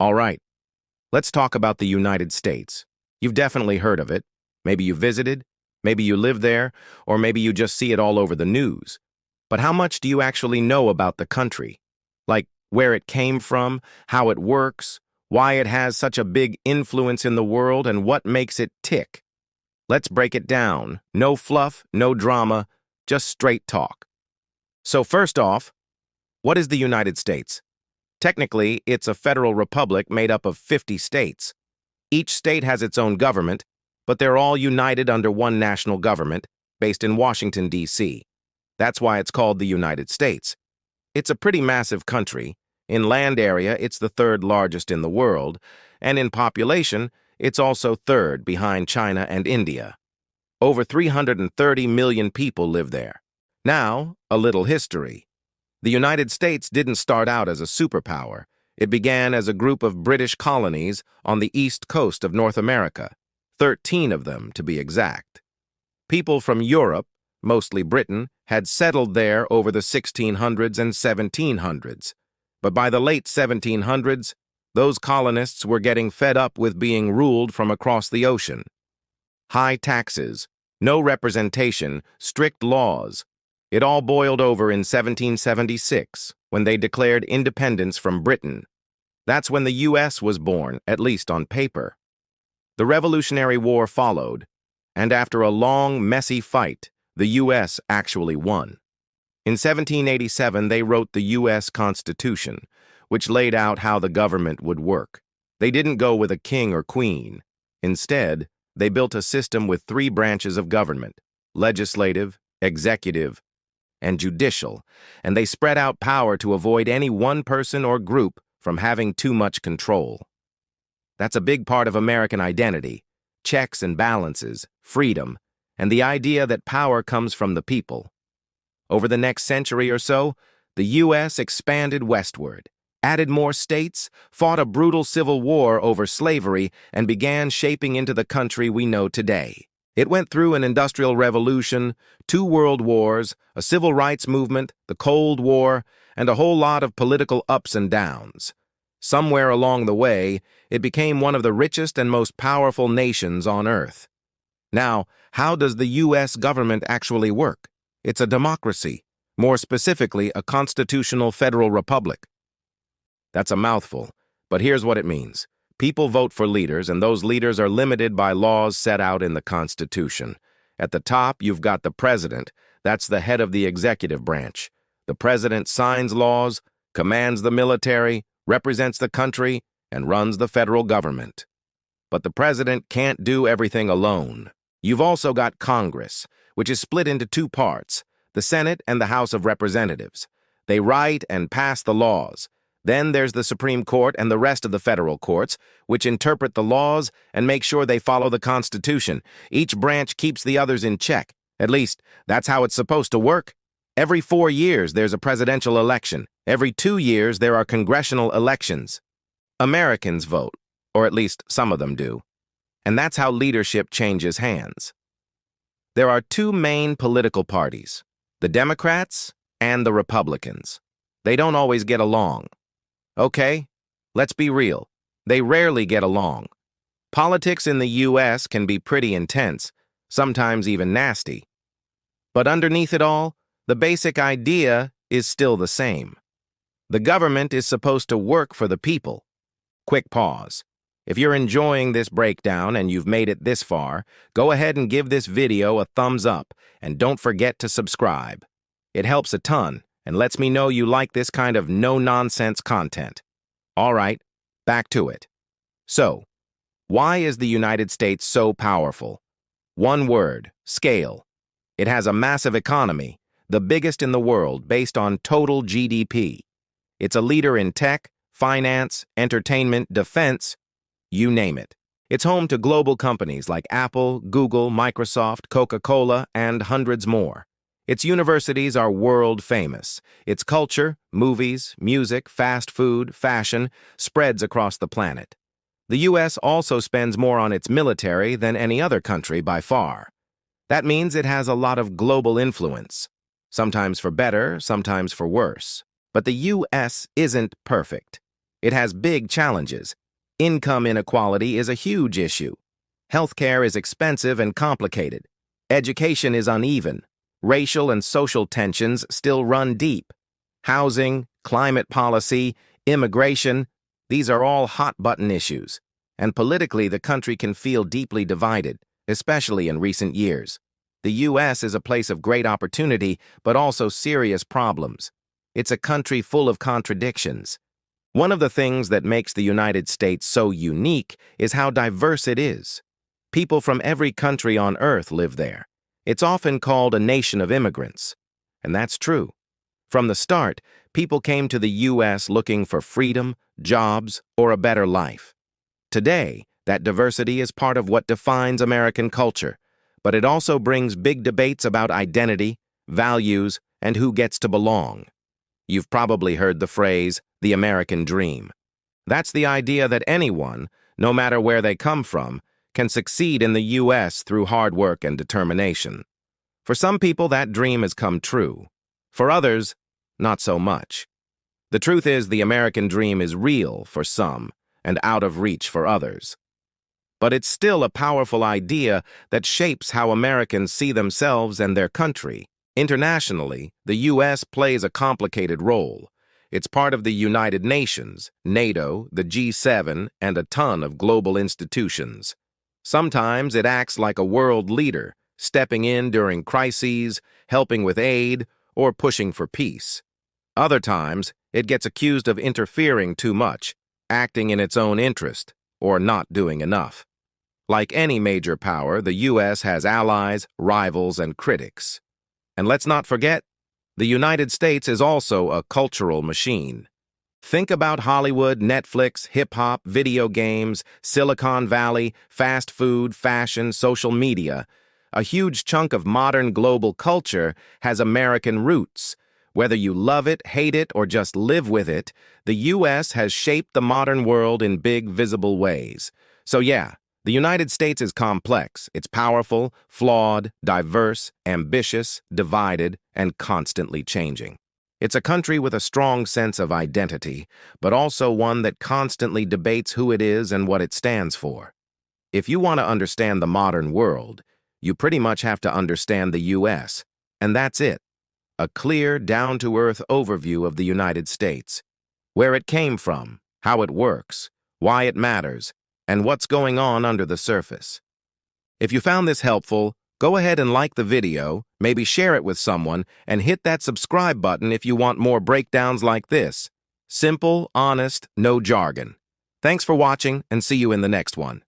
All right, let's talk about the United States. You've definitely heard of it. Maybe you visited, maybe you live there, or maybe you just see it all over the news. But how much do you actually know about the country? Like where it came from, how it works, why it has such a big influence in the world, and what makes it tick? Let's break it down. No fluff, no drama, just straight talk. So first off, what is the United States? Technically, it's a federal republic made up of 50 states. Each state has its own government, but they're all united under one national government based in Washington, D.C. That's why it's called the United States. It's a pretty massive country. In land area, it's the third largest in the world, and in population, it's also third behind China and India. Over 330 million people live there. Now, a little history. The United States didn't start out as a superpower. It began as a group of British colonies on the east coast of North America, 13 of them to be exact. People from Europe, mostly Britain, had settled there over the 1600s and 1700s. But by the late 1700s, those colonists were getting fed up with being ruled from across the ocean. High taxes, no representation, strict laws. It all boiled over in 1776, when they declared independence from Britain. That's when the U.S. was born, at least on paper. The Revolutionary War followed, and after a long, messy fight, the U.S. actually won. In 1787, they wrote the U.S. Constitution, which laid out how the government would work. They didn't go with a king or queen. Instead, they built a system with three branches of government: legislative, executive, and judicial, and they spread out power to avoid any one person or group from having too much control. That's a big part of American identity: checks and balances, freedom, and the idea that power comes from the people. Over the next century or so, the U.S. expanded westward, added more states, fought a brutal civil war over slavery, and began shaping into the country we know today. It went through an industrial revolution, 2 world wars, a civil rights movement, the Cold War, and a whole lot of political ups and downs. Somewhere along the way, it became one of the richest and most powerful nations on Earth. Now, how does the U.S. government actually work? It's a democracy, more specifically, a constitutional federal republic. That's a mouthful, but here's what it means. People vote for leaders, and those leaders are limited by laws set out in the Constitution. At the top, you've got the president. That's the head of the executive branch. The president signs laws, commands the military, represents the country, and runs the federal government. But the president can't do everything alone. You've also got Congress, which is split into 2 parts, the Senate and the House of Representatives. They write and pass the laws. Then there's the Supreme Court and the rest of the federal courts, which interpret the laws and make sure they follow the Constitution. Each branch keeps the others in check. At least, that's how it's supposed to work. Every 4 years, there's a presidential election. Every 2 years, there are congressional elections. Americans vote, or at least some of them do. And that's how leadership changes hands. There are 2 main political parties, the Democrats and the Republicans. They don't always get along. Okay, let's be real. They rarely get along. Politics in the U.S. can be pretty intense, sometimes even nasty. But underneath it all, the basic idea is still the same. The government is supposed to work for the people. Quick pause. If you're enjoying this breakdown and you've made it this far, go ahead and give this video a thumbs up, and don't forget to subscribe. It helps a ton and lets me know you like this kind of no-nonsense content. All right, back to it. So, why is the United States so powerful? One word: scale. It has a massive economy, the biggest in the world based on total GDP. It's a leader in tech, finance, entertainment, defense, you name it. It's home to global companies like Apple, Google, Microsoft, Coca-Cola, and hundreds more. Its universities are world famous. Its culture, movies, music, fast food, fashion spreads across the planet. The U.S. also spends more on its military than any other country by far. That means it has a lot of global influence, sometimes for better, sometimes for worse. But the U.S. isn't perfect. It has big challenges. Income inequality is a huge issue. Healthcare is expensive and complicated. Education is uneven. Racial and social tensions still run deep. Housing, climate policy, immigration, these are all hot-button issues. And politically, the country can feel deeply divided, especially in recent years. The U.S. is a place of great opportunity, but also serious problems. It's a country full of contradictions. One of the things that makes the United States so unique is how diverse it is. People from every country on Earth live there. It's often called a nation of immigrants. And that's true. From the start, people came to the U.S. looking for freedom, jobs, or a better life. Today, that diversity is part of what defines American culture, but it also brings big debates about identity, values, and who gets to belong. You've probably heard the phrase, the American dream. That's the idea that anyone, no matter where they come from, can succeed in the U.S. through hard work and determination. For some people, that dream has come true. For others, not so much. The truth is, the American dream is real for some and out of reach for others. But it's still a powerful idea that shapes how Americans see themselves and their country. Internationally, the U.S. plays a complicated role. It's part of the United Nations, NATO, the G7, and a ton of global institutions. Sometimes it acts like a world leader, stepping in during crises, helping with aid, or pushing for peace. Other times, it gets accused of interfering too much, acting in its own interest, or not doing enough. Like any major power, the U.S. has allies, rivals, and critics. And let's not forget, the United States is also a cultural machine. Think about Hollywood, Netflix, hip-hop, video games, Silicon Valley, fast food, fashion, social media. A huge chunk of modern global culture has American roots. Whether you love it, hate it, or just live with it, the U.S. has shaped the modern world in big, visible ways. So yeah, the United States is complex. It's powerful, flawed, diverse, ambitious, divided, and constantly changing. It's a country with a strong sense of identity, but also one that constantly debates who it is and what it stands for. If you want to understand the modern world, you pretty much have to understand the U.S., and that's it. A clear, down-to-earth overview of the United States. Where it came from, how it works, why it matters, and what's going on under the surface. If you found this helpful, go ahead and like the video, maybe share it with someone, and hit that subscribe button if you want more breakdowns like this. Simple, honest, no jargon. Thanks for watching, and see you in the next one.